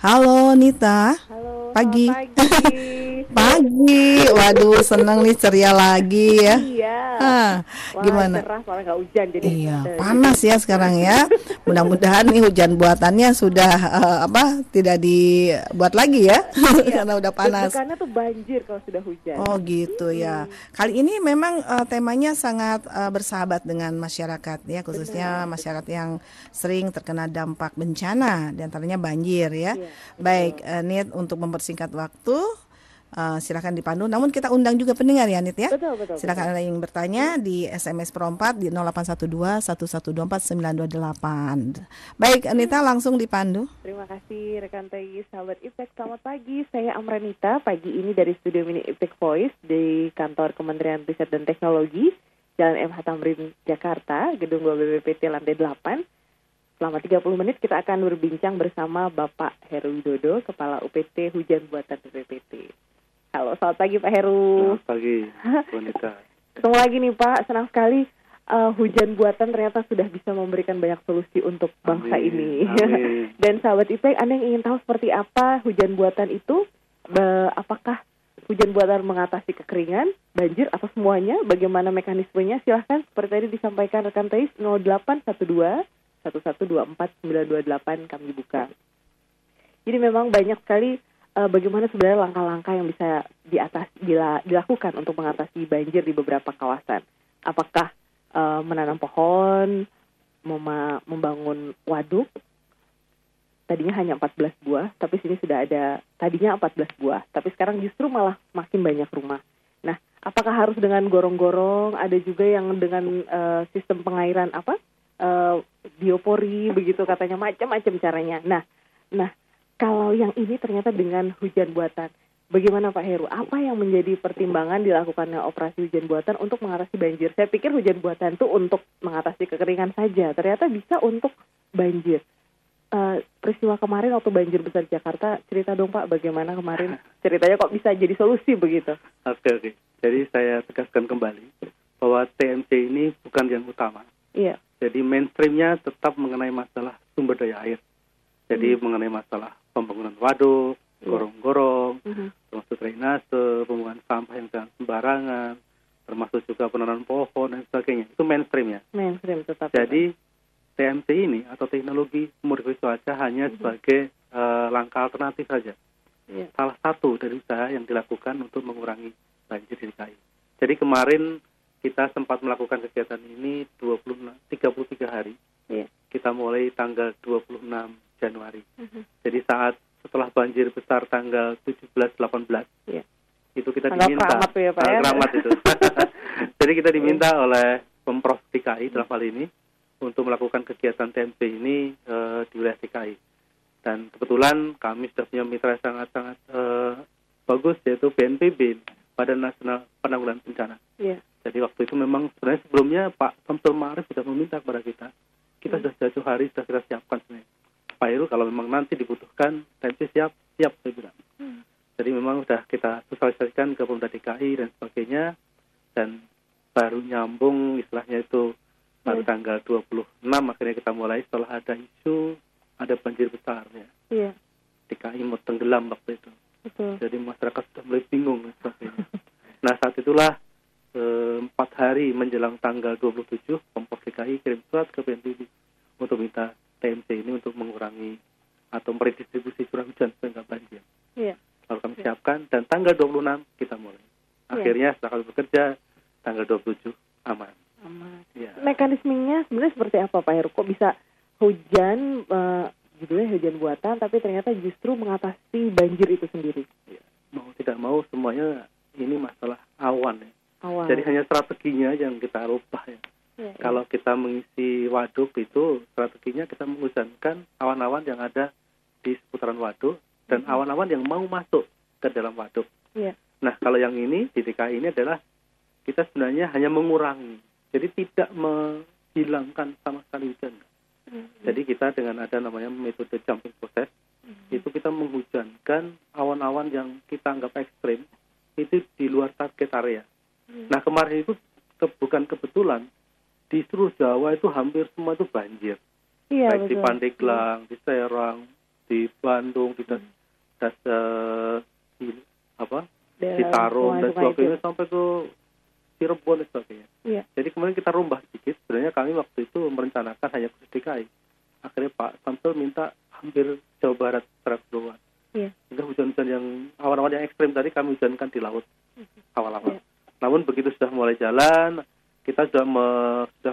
Halo Nita, Halo, selamat pagi. pagi. Pagi, waduh seneng nih ceria lagi ya. Iya. Ah, Wah, gimana? cerah soalnya nggak hujan Iya, jadi panas ya sekarang ya. Mudah-mudahan nih hujan buatannya sudah tidak dibuat lagi ya, iya, karena udah panas. deg-degannya tuh banjir kalau sudah hujan. Oh gitu ya. Mm-mm, Kali ini memang temanya sangat bersahabat dengan masyarakat ya, khususnya benar, betul. masyarakat yang sering terkena dampak bencana, diantaranya banjir ya. Iya, Baik, betul. Nit, untuk mempersingkat waktu, silakan dipandu. Namun kita undang juga pendengar ya, Nit ya. Betul, betul, betul. Silakan ada yang bertanya di SMS Pro 4 di 0812 1124 928. Baik, Nita langsung dipandu. Terima kasih rekan TI sahabat Iptek. Selamat pagi, saya Amranita. Pagi ini dari studio Mini Iptek Voice di kantor Kementerian Riset dan Teknologi, Jalan MH Tamrin, Jakarta, Gedung 2 BPPT lantai 8. Selama 30 menit kita akan berbincang bersama Bapak Heru Widodo, Kepala UPT Hujan Buatan BPPT. Halo, selamat pagi Pak Heru. Selamat pagi, Bonita. Ketemu lagi nih Pak, senang sekali hujan buatan ternyata sudah bisa memberikan banyak solusi untuk bangsa Amin, ini. amin. Dan sahabat IPEK, Anda yang ingin tahu seperti apa hujan buatan itu? Apakah hujan buatan mengatasi kekeringan, banjir, atau semuanya? Bagaimana mekanismenya? Silahkan, seperti tadi disampaikan rekan Teis, 0812 1124 928 kami buka. Jadi memang banyak sekali bagaimana sebenarnya langkah-langkah yang bisa dilakukan untuk mengatasi banjir di beberapa kawasan. Apakah menanam pohon, membangun waduk, tadinya hanya 14 buah, tapi sini sudah ada tadinya 14 buah, tapi sekarang justru malah makin banyak rumah. Nah, apakah harus dengan gorong-gorong? Ada juga yang dengan sistem pengairan biopori begitu katanya, macam-macam caranya. Nah, kalau yang ini ternyata dengan hujan buatan. Bagaimana Pak Heru? Apa yang menjadi pertimbangan dilakukannya operasi hujan buatan untuk mengatasi banjir? Saya pikir hujan buatan itu untuk mengatasi kekeringan saja. Ternyata bisa untuk banjir. Peristiwa kemarin waktu banjir besar di Jakarta, cerita dong Pak, bagaimana kemarin ceritanya kok bisa jadi solusi begitu? Oke. Jadi saya tegaskan kembali bahwa TMC ini bukan yang utama. Iya. Jadi mainstreamnya tetap mengenai masalah sumber daya air. Jadi mengenai masalah pembangunan waduk, gorong-gorong, termasuk drainase, pembuangan sampah yang jangan sembarangan, termasuk juga penanaman pohon dan sebagainya. Itu mainstreamnya. Mainstream tetap. Jadi TMC ini atau teknologi modifikasi cuaca hanya sebagai langkah alternatif saja. Iya. Salah satu dari usaha yang dilakukan untuk mengurangi banjir di DKI. Jadi kemarin kita sempat melakukan kegiatan ini 33 hari. Iya. Kita mulai tanggal 26 Januari. Jadi setelah banjir besar tanggal 17-18, Iya. itu kita Tanggal diminta. keramat tuh ya, Pak, ya? Keramat itu. Jadi kita diminta oleh Pemprov DKI dalam hal ini untuk melakukan kegiatan TMC ini di wilayah DKI. Dan kebetulan kami sudah punya mitra sangat-sangat bagus, yaitu BNPB, Badan Nasional Penanggulangan Bencana. Iya. Jadi waktu itu memang sebenarnya sebelumnya Pak Samsul Ma'arif sudah meminta kepada kita. Kita sudah jauh hari sudah kita siapkan sebenarnya. Pak Heru kalau memang nanti dibutuhkan TMC siap saya bilang. Jadi memang sudah kita sosialisasikan ke Pemerintah DKI dan sebagainya, dan baru nyambung istilahnya itu baru tanggal 26 akhirnya kita mulai setelah ada isu ada banjir besar ya. Iya. DKI mau tenggelam waktu itu. Betul. Jadi masyarakat sudah mulai bingung dan sebagainya. Nah saat itulah 4 hari menjelang tanggal 27 Pemprov DKI kirim surat ke BNPB untuk minta TMC ini untuk mengurangi atau meredistribusi curah hujan sehingga banjir. Iya. Lalu kami siapkan dan tanggal 26 kita mulai. Akhirnya setelah kami bekerja tanggal 27 aman. Ya. Mekanismenya sebenarnya seperti apa Pak Heru? Kok bisa hujan, judulnya hujan buatan, tapi ternyata justru mengatasi banjir itu sendiri? Ya. Mau tidak mau semuanya ini masalah awan ya. Awan. Jadi hanya strateginya yang kita rubah ya. Kalau kita mengisi waduk itu strateginya kita menghujankan awan-awan yang ada di seputaran waduk dan awan-awan yang mau masuk ke dalam waduk. Iya. Nah kalau yang ini di DKI ini adalah kita sebenarnya hanya mengurangi, jadi tidak menghilangkan sama sekali hujan. Jadi kita dengan ada namanya metode jumping process, itu kita menghujankan awan-awan yang kita anggap ekstrim itu di luar target area. Nah kemarin itu bukan kebetulan di seluruh Jawa itu hampir semua itu banjir. Iya, baik betul. di Pandeglang, di Serang, di Bandung, di di apa, Citarum dan sebagainya sampai ke Cirebon dan sebagainya. Iya. Jadi kemudian kita rombah sedikit. Sebenarnya kami waktu itu merencanakan hanya khusus DKI. Akhirnya Pak Samsul minta hampir Jawa Barat secara keseluruhan. Iya. Sehingga hujan-hujan yang awan-awan yang ekstrim tadi kami hujankan di laut awal-awal. Iya. Namun begitu sudah mulai jalan, kita sudah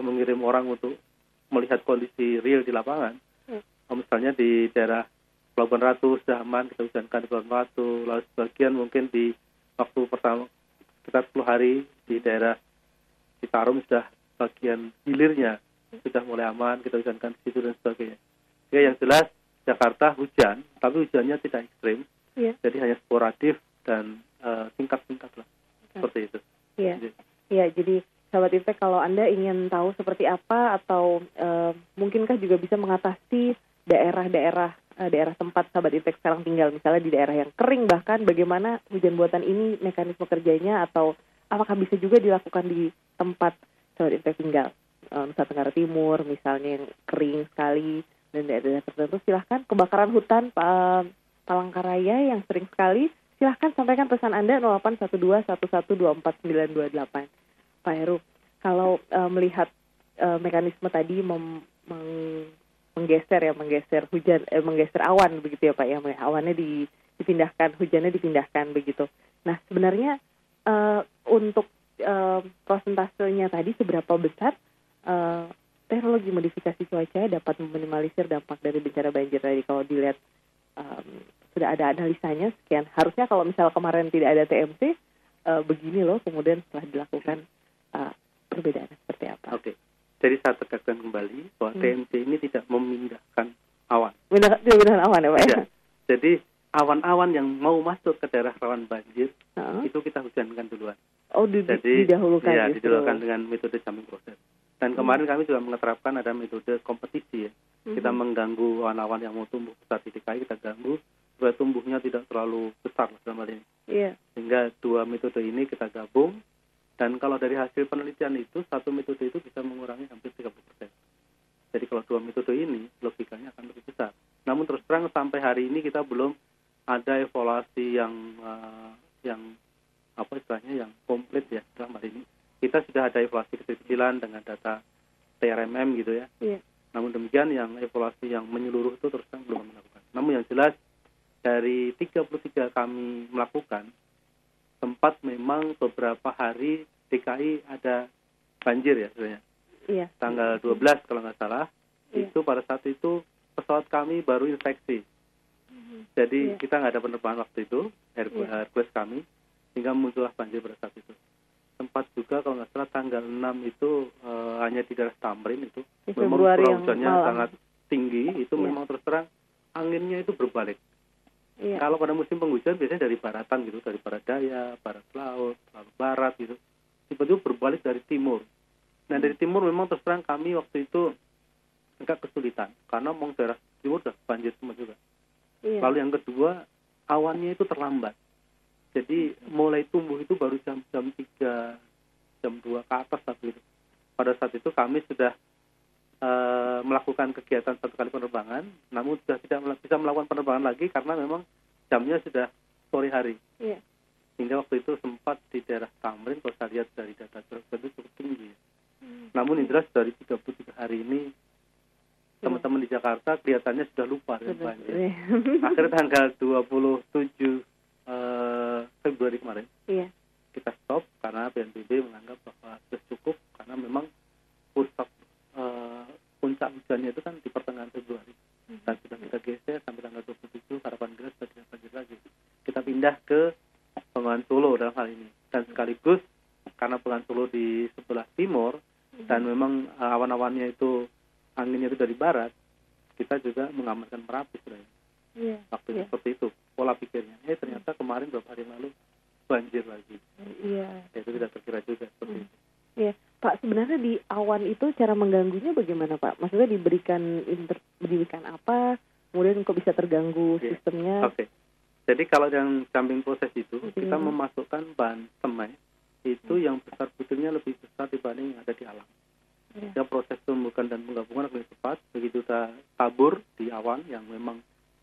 mengirim orang untuk melihat kondisi real di lapangan. Misalnya di daerah Pelabuhan Ratu sudah aman, kita hujankan di Pelabuhan Ratu. Lalu sebagian mungkin di waktu pertama sekitar 10 hari di daerah Citarum sudah bagian hilirnya sudah mulai aman, kita hujankan di situ dan sebagainya. Ya, yang jelas Jakarta hujan, tapi hujannya tidak ekstrim, jadi hanya sporadis dan singkat-singkat lah, seperti itu. Iya, iya. Jadi sahabat Impact, kalau Anda ingin tahu seperti apa atau mungkinkah juga bisa mengatasi daerah tempat sahabat Impact sekarang tinggal, misalnya di daerah yang kering, bahkan bagaimana hujan buatan ini mekanisme kerjanya, atau apakah bisa juga dilakukan di tempat sahabat Impact tinggal, Nusa Tenggara Timur misalnya yang kering sekali dan daerah tertentu, silahkan. Kebakaran hutan Palangkaraya yang sering sekali, silahkan sampaikan pesan Anda 0812-1124-928. Pak Heru, kalau melihat mekanisme tadi menggeser awan begitu ya Pak ya, awannya dipindahkan, hujannya dipindahkan begitu. Nah sebenarnya untuk prosentasenya tadi seberapa besar teknologi modifikasi cuaca dapat meminimalisir dampak dari bencana banjir tadi? Kalau dilihat sudah ada analisanya sekian, harusnya kalau misal kemarin tidak ada TMC begini loh, kemudian setelah dilakukan perbedaannya seperti apa? Oke. Jadi saya tegaskan kembali bahwa TMC ini tidak memindahkan awan. Memindahkan awan ya Pak ya? Jadi awan-awan yang mau masuk ke daerah rawan banjir itu kita hujankan duluan. Oh, didahulukan. Iya, didahulukan dengan metode jamming proses. Dan kemarin kami juga menerapkan ada metode kompetisi ya. Kita mengganggu awan-awan yang mau tumbuh besar di DKI, kita ganggu supaya tumbuhnya tidak terlalu besar dalam hal ini. Iya. Sehingga dua metode ini kita gabung. Dan kalau dari hasil penelitian itu, satu metode itu bisa mengurangi hampir 30%. Jadi kalau dua metode ini, logikanya akan lebih besar. Namun terus terang sampai hari ini kita belum ada evaluasi yang apa istilahnya, yang komplit ya dalam hal ini. Kita sudah ada evaluasi kecil-kecilan dengan data TRMM gitu ya. Iya. Namun demikian yang evaluasi yang menyeluruh itu terus terang belum melakukan. Namun yang jelas dari 33 kami melakukan, sempat memang beberapa hari DKI ada banjir ya sebenarnya. Iya. Tanggal 12 kalau nggak salah, itu pada saat itu pesawat kami baru inspeksi. Jadi kita nggak ada penerbangan waktu itu, Hercules kami, sehingga muncullah banjir pada saat itu. Sempat juga kalau nggak salah tanggal 6 itu hanya di daerah Tamrin itu. Memang curah hujannya sangat tinggi, itu memang terus terang anginnya itu berbalik. Iya. Kalau pada musim penghujan biasanya dari baratan gitu, dari barat daya, barat laut, lalu barat gitu. Tiba-tiba berbalik dari timur. Nah dari timur memang terus terang kami waktu itu agak kesulitan karena memang daerah timur sudah banjir semua juga. Iya. Lalu yang kedua, awannya itu terlambat. Jadi mulai tumbuh itu baru jam 3, jam 2 ke atas gitu. Pada saat itu kami sudah melakukan kegiatan satu kali penerbangan, namun sudah tidak bisa melakukan penerbangan lagi karena memang jamnya sudah sore hari. Iya. Sehingga waktu itu sempat di daerah Tamrin, kalau saya lihat dari data curah itu cukup tinggi. Namun yang jelas dari 33 hari ini teman-teman di Jakarta kelihatannya sudah lupa dengan banjir. Akhirnya tanggal 27 Februari kemarin, kita stop karena BNPB menganggap bahwa sudah cukup karena memang puncak hujannya itu kan di pertengahan Februari. Dan sudah kita geser sampai tanggal 27, harapan kita sudah tidak banjir lagi. Kita pindah ke Bengawan Solo dalam hal ini. Dan sekaligus karena Bengawan Solo di sebelah timur dan memang awan-awannya itu anginnya itu dari barat, kita juga mengamankan Merapi sebenarnya. Waktu itu seperti itu pola pikirnya. Ternyata kemarin beberapa hari lalu banjir lagi. Itu tidak terkira juga seperti itu. Iya, Pak, sebenarnya di awan itu cara mengganggunya bagaimana Pak? Maksudnya diberikan apa? Kemudian kok bisa terganggu sistemnya? Oke. Jadi kalau yang jamming proses itu, kita memasukkan bahan semai itu yang besar butirnya lebih besar dibanding yang ada di alam. Ya, proses tumbukan dan penggabungan lebih cepat. Begitu kita tabur di awan yang memang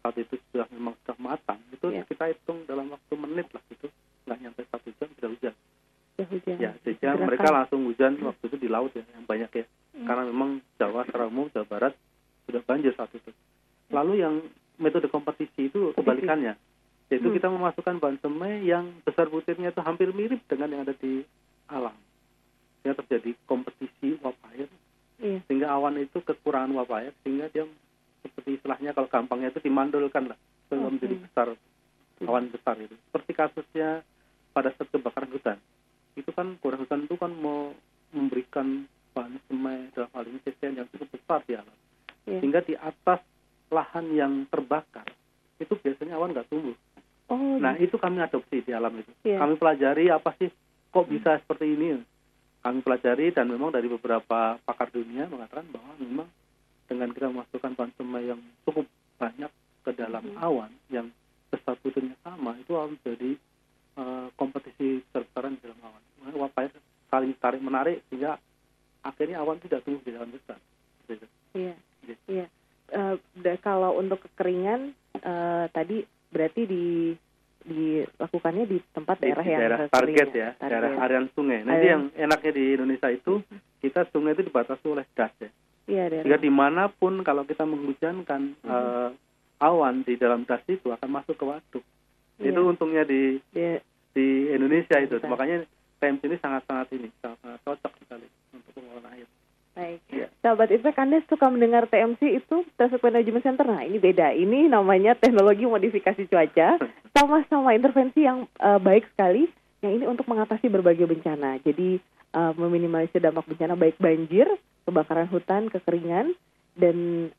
saat itu memang sudah matang, itu Iya. kita hitung dalam waktu menit lah gitu, nggak nyampe 1 jam sudah hujan. Ya, hujan. Ya, sehingga Gerakan. mereka langsung hujan waktu itu di laut ya, yang banyak ya. Karena memang Jawa secara umum, Jawa Barat sudah banjir saat itu. Lalu yang metode kompetisi itu kebalikannya, yaitu kita memasukkan bahan semai yang besar butirnya itu hampir mirip dengan yang ada di alam. Sehingga terjadi kompetisi uap air, Iya. sehingga awan itu kekurangan uap air, sehingga dia seperti istilahnya kalau gampangnya itu dimandulkan lah, sehingga menjadi besar, awan besar itu. Seperti kasusnya pada saat kebakaran hutan. Itu kan kebakaran hutan itu kan mau memberikan bahan semai dalam hal ini CCN yang cukup besar di alam. Iya. Sehingga di atas lahan yang terbakar itu biasanya awan nggak tumbuh. Oh, Nah itu kami adopsi di alam itu. Iya. Kami pelajari apa sih kok bisa seperti ini. Kami pelajari dan memang dari beberapa pakar dunia mengatakan bahwa memang dengan kita memasukkan bahan semai yang cukup banyak ke dalam awan yang besar butirnya sama, itu akan menjadi kompetisi besar-besaran di dalam awan. Uap air saling tarik menarik sehingga akhirnya awan tidak tumbuh di dalam besar. Gitu. Iya. Iya. Iya. Kalau untuk kekeringan tadi berarti dilakukannya di tempat daerah Di yang daerah kekeringan. target ya, daerah aliran sungai. Nanti yang enaknya di Indonesia itu kita sungai itu dibatasi oleh das ya. Iya, daerah. Sehingga dimanapun kalau kita menghujankan awan di dalam das itu akan masuk ke waduk. Iya. Itu untungnya di Indonesia itu. Betul. Makanya TMC ini sangat-sangat cocok sekali untuk pengelolaan air. Baik. Ya. Sahabat Impact, Anda suka mendengar TMC itu, Traffic Management Center. Nah, ini beda. Ini namanya teknologi modifikasi cuaca. Sama-sama intervensi yang baik sekali. Yang ini untuk mengatasi berbagai bencana. Jadi, meminimalisir dampak bencana baik banjir, kebakaran hutan, kekeringan. Dan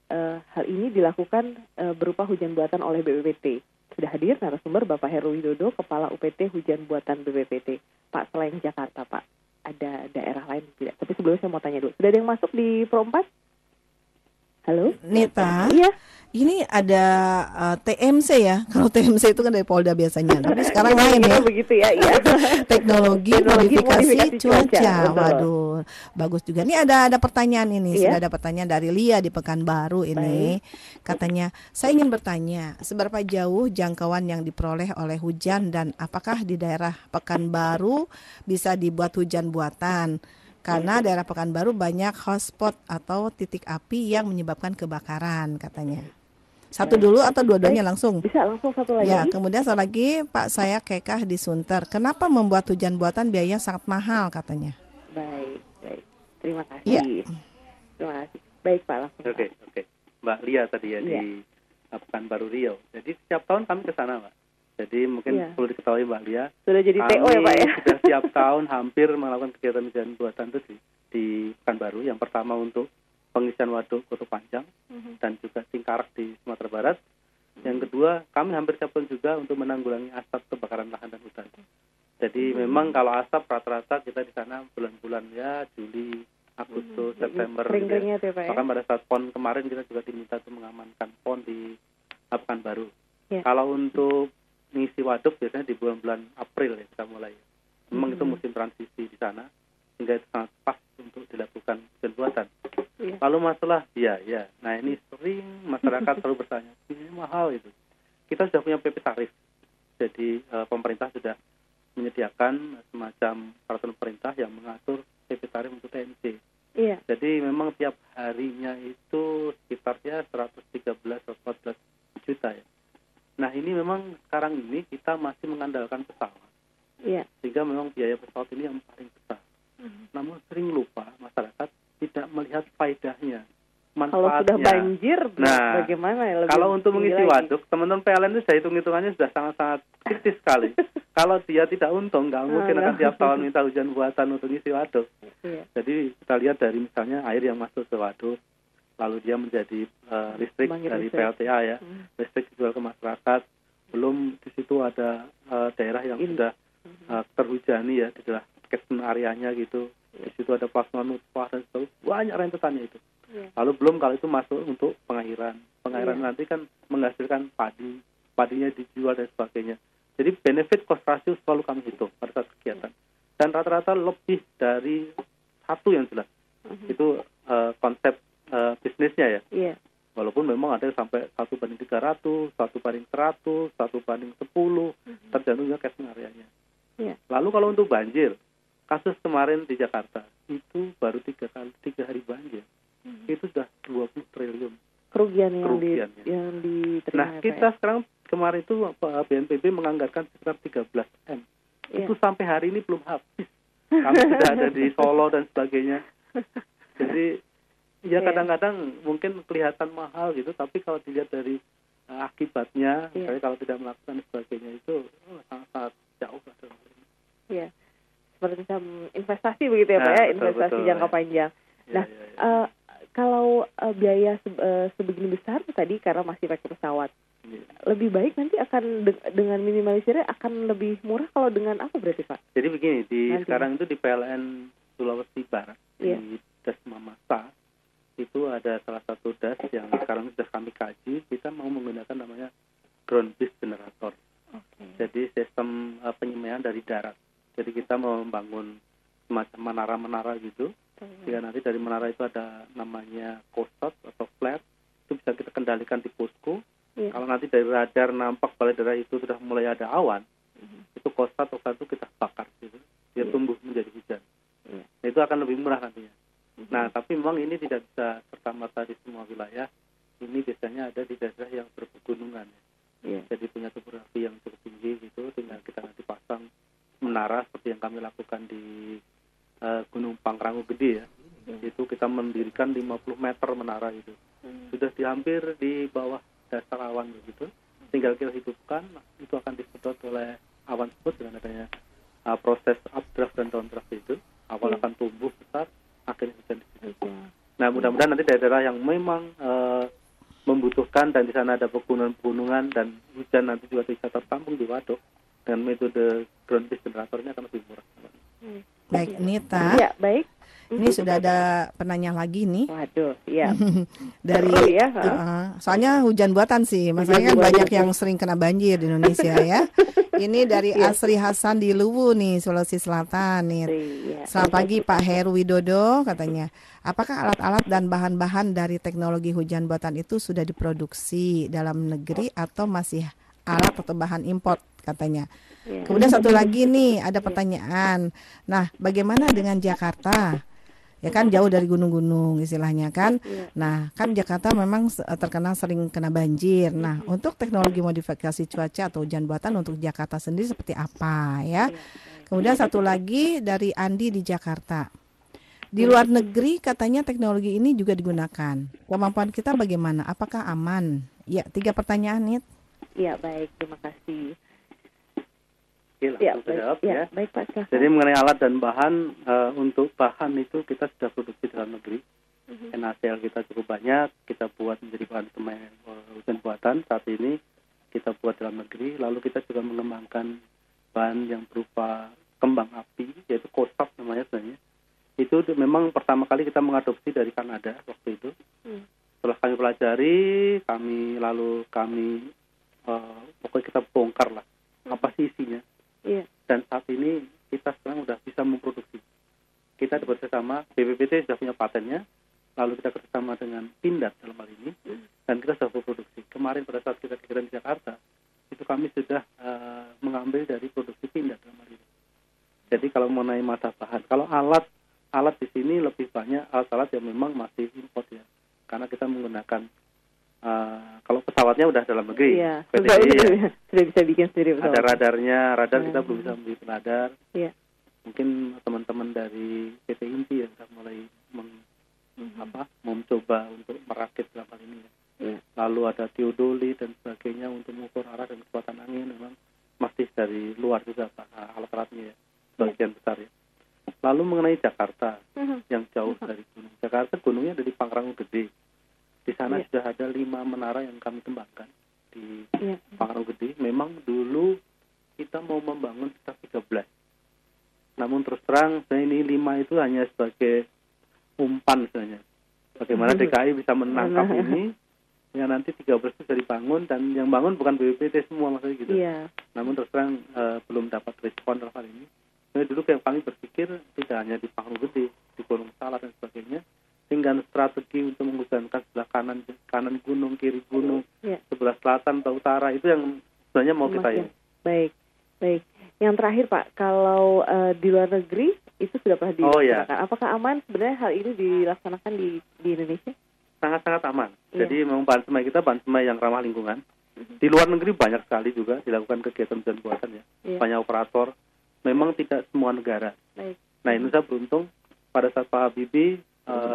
hal ini dilakukan berupa hujan buatan oleh BPPT. Sudah hadir narasumber Bapak Heru Widodo, Kepala UPT Hujan Buatan BPPT. Pak, selain Jakarta, Pak, ada daerah lain tidak? Tapi sebelumnya saya mau tanya dulu. Sudah ada yang masuk di Pro 4? Halo? Nita, Iya. ini ada TMC ya. Kalau TMC itu kan dari Polda biasanya. Tapi sekarang lain ya. Begitu ya, iya. Teknologi Teknologi modifikasi cuaca. betul. Waduh, bagus juga. Ini ada pertanyaan ini. Iya. Sudah ada pertanyaan dari Lia di Pekanbaru ini. Katanya, saya ingin bertanya, seberapa jauh jangkauan yang diperoleh oleh hujan dan apakah di daerah Pekanbaru bisa dibuat hujan buatan? Karena daerah Pekanbaru banyak hotspot atau titik api yang menyebabkan kebakaran katanya. Satu dulu atau dua-duanya langsung? Bisa langsung satu lagi. Ya, kemudian satu lagi Pak, saya Kekah di Sunter. Kenapa membuat hujan buatan biayanya sangat mahal katanya? Baik. Terima kasih. Iya. Terima kasih. Baik, Pak, langsung. Oke. Mbak Lia tadi ya Iya. di Pekanbaru Riau. Jadi setiap tahun kami ke sana, Mbak. Jadi mungkin Iya. perlu diketahui Mbak Lia. Sudah jadi Kami TO ya, Pak ya? sudah setiap tahun hampir melakukan kegiatan hujan buatan itu di Pekanbaru. Yang pertama untuk pengisian waduk Kota Panjang dan juga Singkarak di Sumatera Barat. Yang kedua, kami hampir siap juga untuk menanggulangi asap kebakaran lahan dan hutan. Jadi memang kalau asap rata-rata kita di sana bulan-bulan ya Juli, Agustus, September. Kering-keringnya gitu tuh, Pak ya? Bahkan pada saat PON kemarin kita juga diminta untuk mengamankan PON di Pekanbaru. Ya. Kalau untuk ngisi waduk biasanya di bulan-bulan April ya kita mulai. Memang itu musim transisi di sana, sehingga itu sangat pas untuk dilakukan hujan buatan. Iya. Lalu masalah biaya. Nah ini sering masyarakat selalu bertanya, ini mahal itu. Kita sudah punya PP tarif. Jadi pemerintah sudah menyediakan semacam peraturan pemerintah yang mengatur PP tarif untuk TMC. Iya. Jadi memang tiap harinya itu sekitarnya 113-114 juta ya. Nah ini memang sekarang ini kita masih mengandalkan pesawat. Iya. Sehingga memang biaya pesawat ini yang paling besar. Namun sering lupa masyarakat tidak melihat faedahnya, Kalau manfaatnya. sudah banjir, Nah, bagaimana ya? Lebih kalau untuk tinggi mengisi lagi. waduk, teman-teman PLN itu sudah hitung-hitungannya sudah sangat-sangat kritis sekali. Kalau dia tidak untung, nggak mungkin akan tiap tahun minta hujan buatan untuk isi waduk. Iya. Jadi kita lihat dari misalnya air yang masuk ke waduk, lalu dia menjadi listrik Pembangkit dari listrik. PLTA ya, listrik dijual ke masyarakat. Belum di situ ada daerah yang sudah terhujani ya, di daerah catchment areanya gitu. Di situ ada plasma nutfah dan sebagainya, banyak rentetannya itu. Iya. Lalu belum kalau itu masuk untuk pengairan. Pengairan Iya. nanti kan menghasilkan padinya dijual dan sebagainya. Jadi benefit cost ratio selalu kami hitung pada saat kegiatan. Dan rata-rata lebih dari satu yang jelas. Itu konsep bisnisnya ya. Iya. Walaupun memang ada yang sampai 1:300, 1:100, 1:10, tergantung juga casing areanya. Iya. Lalu kalau untuk banjir, kasus kemarin di Jakarta itu baru 3 hari banjir, itu sudah 20 triliun Kerugian kerugiannya. yang diterima. Nah, ya, Pak, kita ya? sekarang kemarin itu BNPB menganggarkan sekitar 13 M. Iya. Itu sampai hari ini belum habis. Kami sudah ada di Solo dan sebagainya. Jadi ya kadang-kadang mungkin kelihatan mahal gitu, tapi kalau dilihat dari akibatnya, misalnya kalau tidak melakukan sebagainya itu sangat-sangat jauh lah. Iya. Seperti macam investasi begitu ya Pak ya, investasi jangka panjang. Nah, kalau biaya sebegini besar tadi karena masih pakai pesawat, lebih baik nanti akan dengan minimalisirnya akan lebih murah kalau dengan apa berarti Pak? Jadi begini, sekarang itu di PLN Sulawesi Barat, di Das Mamasa, itu ada salah satu das yang sekarang sudah kami kaji, kita mau menggunakan namanya ground based generator. Jadi sistem penyemaian dari darat. Jadi kita mau membangun semacam menara-menara gitu, sehingga nanti dari menara itu ada namanya COSAT atau flare, itu bisa kita kendalikan di posko. Kalau nanti dari radar nampak balai darah itu sudah mulai ada awan, itu COSAT atau itu kita bakar gitu, dia tumbuh menjadi hujan. Nah, itu akan lebih murah nantinya. Nah, tapi memang ini tidak bisa serta-merta di semua wilayah. Ini biasanya ada di daerah yang berpegunungan. Jadi punya topografi yang cukup tinggi gitu, tinggal kita nanti pasang menara seperti yang kami lakukan di Gunung Pangrango Gede ya. Itu kita mendirikan 50 meter menara itu. Sudah hampir di bawah dasar awan begitu. Tinggal kita hidupkan, itu akan disedot oleh awan tersebut dengan adanya proses updraft dan downdraft itu. Awan akan tumbuh besar, akhirnya hujan di situ. Nah, mudah-mudahan nanti daerah yang memang membutuhkan dan di sana ada pegunungan dan hujan nanti juga bisa tertampung di waduk, dan metode ground based generatornya akan lebih murah. Baik, Nita. Ya, baik. Ini sudah ada penanya lagi nih. Waduh, iya. Dari soalnya hujan buatan sih, masalahnya kan banyak yang sering kena banjir di Indonesia ya. Ini dari Asri Hasan di Luwu nih, Sulawesi Selatan nih. Selamat pagi Pak Heru Widodo, katanya. Apakah alat-alat dan bahan-bahan dari teknologi hujan buatan itu sudah diproduksi dalam negeri atau masih alat atau bahan import, katanya. Kemudian satu lagi nih, ada pertanyaan. Nah, bagaimana dengan Jakarta? Ya kan jauh dari gunung-gunung istilahnya kan. Nah, kan Jakarta memang terkenal sering kena banjir. Nah, untuk teknologi modifikasi cuaca atau hujan buatan untuk Jakarta sendiri seperti apa ya? Kemudian satu lagi dari Andi di Jakarta. Di luar negeri katanya teknologi ini juga digunakan. Kemampuan kita bagaimana? Apakah aman? Ya, 3 pertanyaan nih. Ya, baik, terima kasih. Baik Pak. Jadi mengenai alat dan bahan, untuk bahan itu kita sudah produksi dalam negeri. NaCl kita cukup banyak, kita buat menjadi bahan semai hujan buatan. Saat ini kita buat dalam negeri, lalu kita juga mengembangkan bahan yang berupa kembang api, yaitu COSAP namanya sebenarnya. Itu memang pertama kali kita mengadopsi dari Kanada waktu itu. Setelah kami pelajari, pokoknya kita bongkar lah apa sih isinya. Dan saat ini kita sekarang sudah bisa memproduksi. Kita bekerjasama, BPPT sudah punya patennya, lalu kita kerjasama dengan Pindad dalam hal ini, dan kita sudah memproduksi. Kemarin pada saat kita kegiatan di Jakarta, itu kami sudah mengambil dari produksi Pindad dalam hal ini. Jadi kalau mengenai mata bahan, kalau alat di sini lebih banyak alat-alat yang memang masih import ya, karena kita menggunakan kalau pesawatnya udah dalam negeri, sudah bisa bikin sendiri. Ada radarnya, kita belum bisa membeli radar. Mungkin teman-teman dari PT Inti yang sudah mulai mencoba untuk merakit dalam hal ini. Lalu ada teodoli dan sebagainya untuk mengukur arah dan kekuatan angin, memang masih dari luar juga alat-alatnya ya, sebagian besar ya. Lalu mengenai Jakarta yang jauh dari gunung, Jakarta gunungnya ada di Pangrango Gede. Di sana sudah ada 5 menara yang kami kembangkan di Pangrango Gede. Memang dulu kita mau membangun sekitar 13. Namun terus terang, ini 5 itu hanya sebagai umpan sebenarnya. Bagaimana DKI bisa menangkap ini, ya nanti 13 itu bisa dibangun, dan yang bangun bukan BPPT semua maksudnya gitu. Namun terus terang belum dapat respon dalam hal ini. Jadi dulu kami berpikir tidak hanya di Pangrango Gede, di Gunung Salak dan sebagainya, dengan strategi untuk menghujankan sebelah kanan gunung, kiri gunung, sebelah selatan atau utara, itu yang sebenarnya mau kita ini. Baik. Yang terakhir Pak, kalau di luar negeri itu sudah pernah dilaksanakan. Apakah aman sebenarnya hal ini dilaksanakan di Indonesia? Sangat-sangat aman. Jadi memang bahan semai kita bahan semai yang ramah lingkungan. Di luar negeri banyak sekali juga dilakukan kegiatan hujan buatan ya. Banyak operator. Memang tidak semua negara. Nah, Indonesia beruntung pada saat Pak Habibie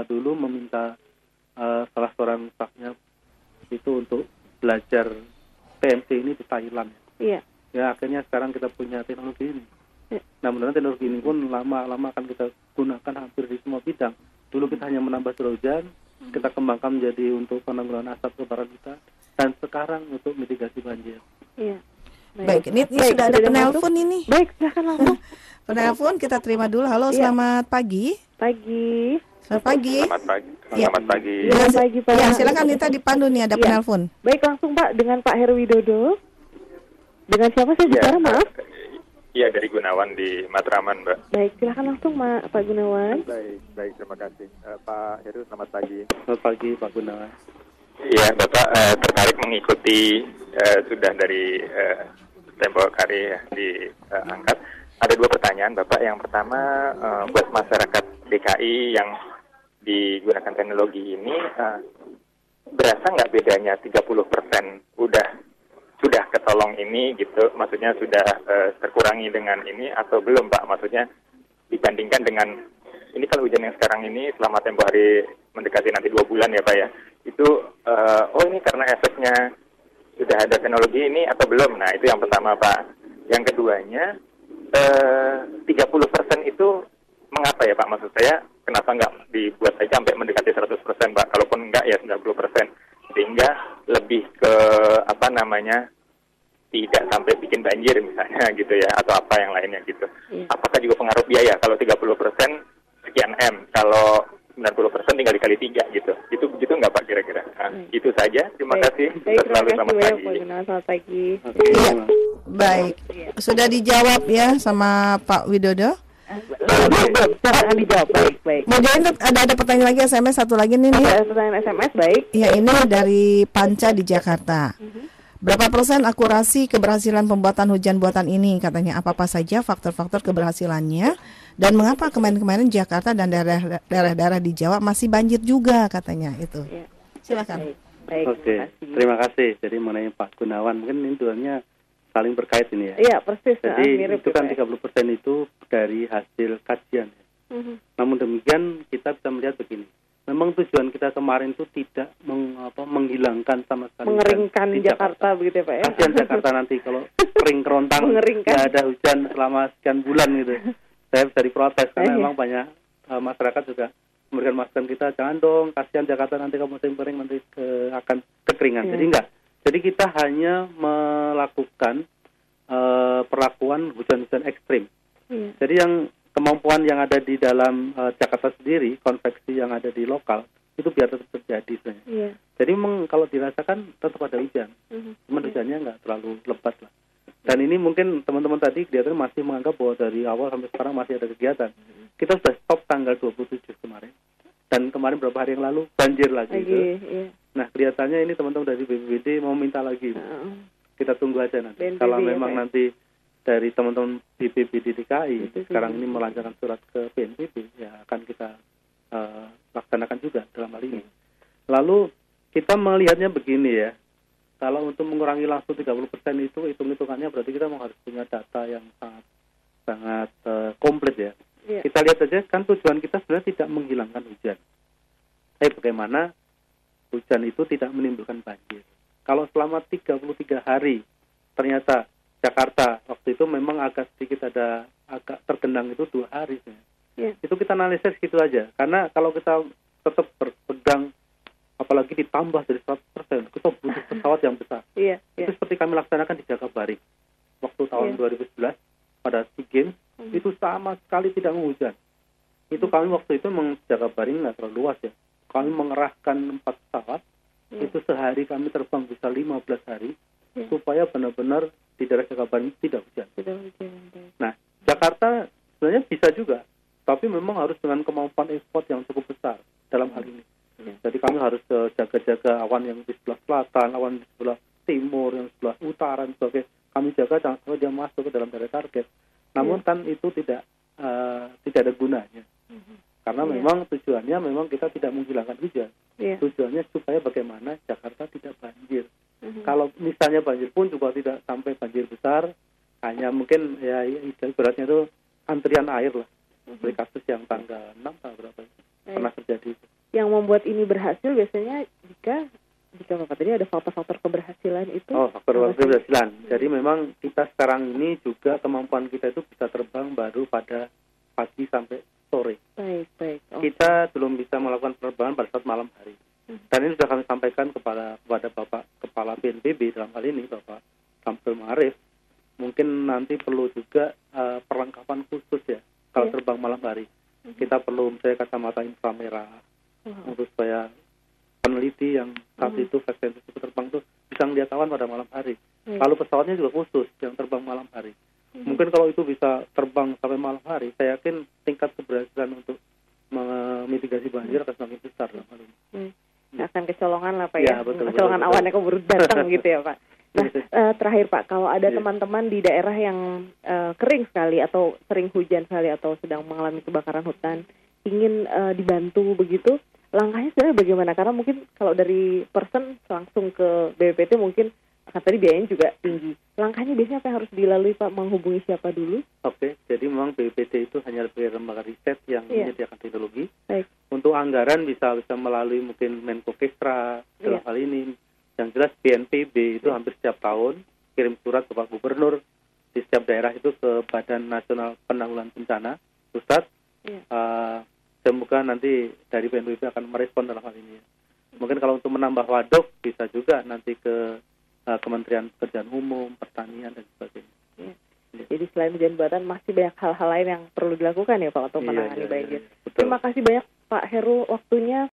dulu meminta salah seorang stafnya itu untuk belajar PMC ini di Thailand. Ya akhirnya sekarang kita punya teknologi ini. Nah, mudah-mudahan teknologi ini pun lama-lama akan kita gunakan hampir di semua bidang. Dulu kita hanya menambah curah hujan, kita kembangkan menjadi untuk penanggulangan asap kebakaran kita, dan sekarang untuk mitigasi banjir. Baik, ini sudah ada penelpon ini. Baik, silakan langsung. Penelpon kita terima dulu. Halo, selamat pagi. Selamat pagi. Selamat pagi. Selamat pagi, Pak. Ya, silakan Nita dipandu nih, ada penelpon. Baik, langsung Pak dengan Pak Heru Widodo. Dengan siapa saya bicara, maaf? Iya, dari Gunawan di Matraman, Mbak. Baik, silakan langsung Pak Gunawan. Baik, terima kasih. Pak Heru, selamat pagi. Selamat pagi, Pak Gunawan. Iya, Bapak tertarik mengikuti sudah dari tempo hari diangkat. Ada 2 pertanyaan, Bapak. Yang pertama, buat masyarakat DKI yang digunakan teknologi ini, berasa nggak bedanya 30% sudah ketolong ini gitu, maksudnya sudah terkurangi dengan ini atau belum Pak, maksudnya dibandingkan dengan ini kalau hujan yang sekarang ini selama tempo hari mendekati nanti 2 bulan ya Pak ya, itu ini karena efeknya sudah ada teknologi ini atau belum. Nah itu yang pertama Pak. Yang keduanya 30% itu mengapa ya Pak, maksud saya kenapa nggak dibuat saja sampai mendekati 100% Pak, kalaupun enggak ya 90%, sehingga lebih ke tidak sampai bikin banjir misalnya gitu ya, atau apa yang lainnya gitu. Apakah juga pengaruh biaya kalau 30% sekian M, kalau 90% tinggal dikali 3 gitu. Itu nggak Pak kira-kira? Nah, itu saja. Terima kasih. Selamat pagi. Baik. Sudah dijawab ya sama Pak Widodo? Silakan dijawab. Baik. Kemudian ada pertanyaan lagi SMS satu lagi nih. Pertanyaan SMS, baik. Ya, ini dari Panca di Jakarta. Berapa persen akurasi keberhasilan pembuatan hujan buatan ini? Katanya apa saja faktor-faktor keberhasilannya, dan mengapa kemarin-kemarin Jakarta dan daerah-daerah di Jawa masih banjir juga katanya itu. Silakan. Baik. Oke, terima kasih. Jadi mengenai Pak Gunawan, mungkin ini duanya saling berkait ini ya. Iya, persis. Jadi itu kan 30% itu dari hasil kajian. Namun demikian kita bisa melihat begini. Memang tujuan kita kemarin itu tidak menghilangkan sama sekali. Mengeringkan Jakarta begitu ya Pak ya. Kasihan Jakarta nanti kalau kering kerontang, nggak ada hujan selama sekian bulan gitu. Saya bisa diprotes karena memang banyak masyarakat juga memberikan masukan kita, jangan dong, kasihan Jakarta nanti kalau musim kering nanti akan kekeringan. Jadi enggak. Jadi kita hanya melakukan perlakuan hujan-hujan ekstrim. Jadi yang kemampuan yang ada di dalam Jakarta sendiri, konveksi yang ada di lokal, itu biar tetap terjadi sebenarnya. Jadi memang kalau dirasakan tetap ada hujan, cuma hujannya nggak terlalu lebat lah. Dan ini mungkin teman-teman tadi kegiatan masih menganggap bahwa dari awal sampai sekarang masih ada kegiatan. Kita sudah stop tanggal 27 kemarin. Dan kemarin beberapa hari yang lalu banjir lagi. Nah kelihatannya ini teman-teman dari BPBD mau minta lagi. Kita tunggu aja nanti. Kalau memang nanti dari teman-teman BPBD DKI sekarang ini melancarkan surat ke BNPB, ya akan kita laksanakan juga dalam hal ini. Lalu kita melihatnya begini ya, kalau untuk mengurangi langsung 30% itu hitung-hitungannya berarti kita harus punya data yang sangat komplit ya. Kita lihat saja kan tujuan kita sebenarnya tidak menghilangkan hujan. Bagaimana hujan itu tidak menimbulkan banjir. Kalau selama 33 hari ternyata Jakarta waktu itu memang agak tergenang itu 2 hari. Itu kita analisis gitu aja. Karena kalau kita tetap berpegang, apalagi ditambah dari 100%, kita butuh pesawat yang besar. Itu seperti kami laksanakan di Jakabaring. Waktu tahun 2011 pada SEA Games, itu sama sekali tidak hujan. Itu kami waktu itu memang Jakabaring nggak terlalu luas ya. Kami mengerahkan 4 pesawat, itu sehari kami terbang bisa 15 hari, supaya benar-benar di daerah Jakabaring tidak hujan. Nah, Jakarta sebenarnya bisa juga, tapi memang harus dengan kemampuan ekspor yang cukup besar dalam hal ini. Jadi Jadi kami harus jaga-jaga awan yang di sebelah selatan, awan di sebelah timur, yang sebelah utara, dan sebagainya. Kami jaga jangan sampai dia masuk ke dalam daerah target. Namun kan itu tidak ada gunanya. Karena memang tujuannya memang kita tidak menghilangkan hujan. Tujuannya supaya bagaimana Jakarta tidak banjir. Kalau misalnya banjir pun juga tidak sampai banjir besar, hanya mungkin ya ibaratnya itu antrian air lah. Seperti kasus yang tanggal 6 atau berapa itu pernah terjadi. Yang membuat ini berhasil biasanya jika Bapak tadi ada faktor-faktor keberhasilan itu. Faktor keberhasilan. Jadi memang kita sekarang ini juga kemampuan kita itu bisa terbang baru pada pagi sampai sore. Baik. Kita belum bisa melakukan penerbangan pada saat malam hari. Dan ini sudah kami sampaikan kepada Bapak Kepala BNPB dalam hal ini, Bapak Samsul Ma'arif. Mungkin nanti perlu juga perlengkapan khusus ya kalau terbang malam hari. Kita perlu misalnya kacamata inframerah untuk supaya peneliti yang saat itu frekuensi terbang itu bisa melihat awan pada malam hari. Lalu pesawatnya juga khusus yang terbang malam hari. Mungkin kalau itu bisa terbang sampai malam hari, saya yakin tingkat keberhasilan untuk memitigasi banjir akan semakin besar dalam hal ini. Akan kecolongan lah Pak ya, kecolongan betul. awannya keburu datang gitu ya Pak. Nah, terakhir Pak, kalau ada teman-teman di daerah yang kering sekali atau sering hujan sekali atau sedang mengalami kebakaran hutan, ingin dibantu begitu, langkahnya sebenarnya bagaimana? Karena mungkin kalau dari person langsung ke BPPT mungkin akan tadi biayanya juga tinggi. Langkahnya biasanya apa yang harus dilalui Pak? Menghubungi siapa dulu? Oke, jadi memang BPPT itu hanya sebagai lembaga riset yang menyediakan teknologi. Baik. Untuk anggaran bisa melalui mungkin Menko Kestra dalam hal ini. Yang jelas BNPB itu hampir setiap tahun kirim surat ke Pak Gubernur di setiap daerah itu ke Badan Nasional Penanggulangan Bencana Pusat. Semoga nanti dari BNPB akan merespon dalam hal ini. Mungkin kalau untuk menambah waduk bisa juga nanti ke Kementerian Pekerjaan Umum, Pertanian dan sebagainya. Jadi selain hujan buatan masih banyak hal-hal lain yang perlu dilakukan ya Pak untuk menangani banjir. Betul. Terima kasih banyak Pak Heru waktunya.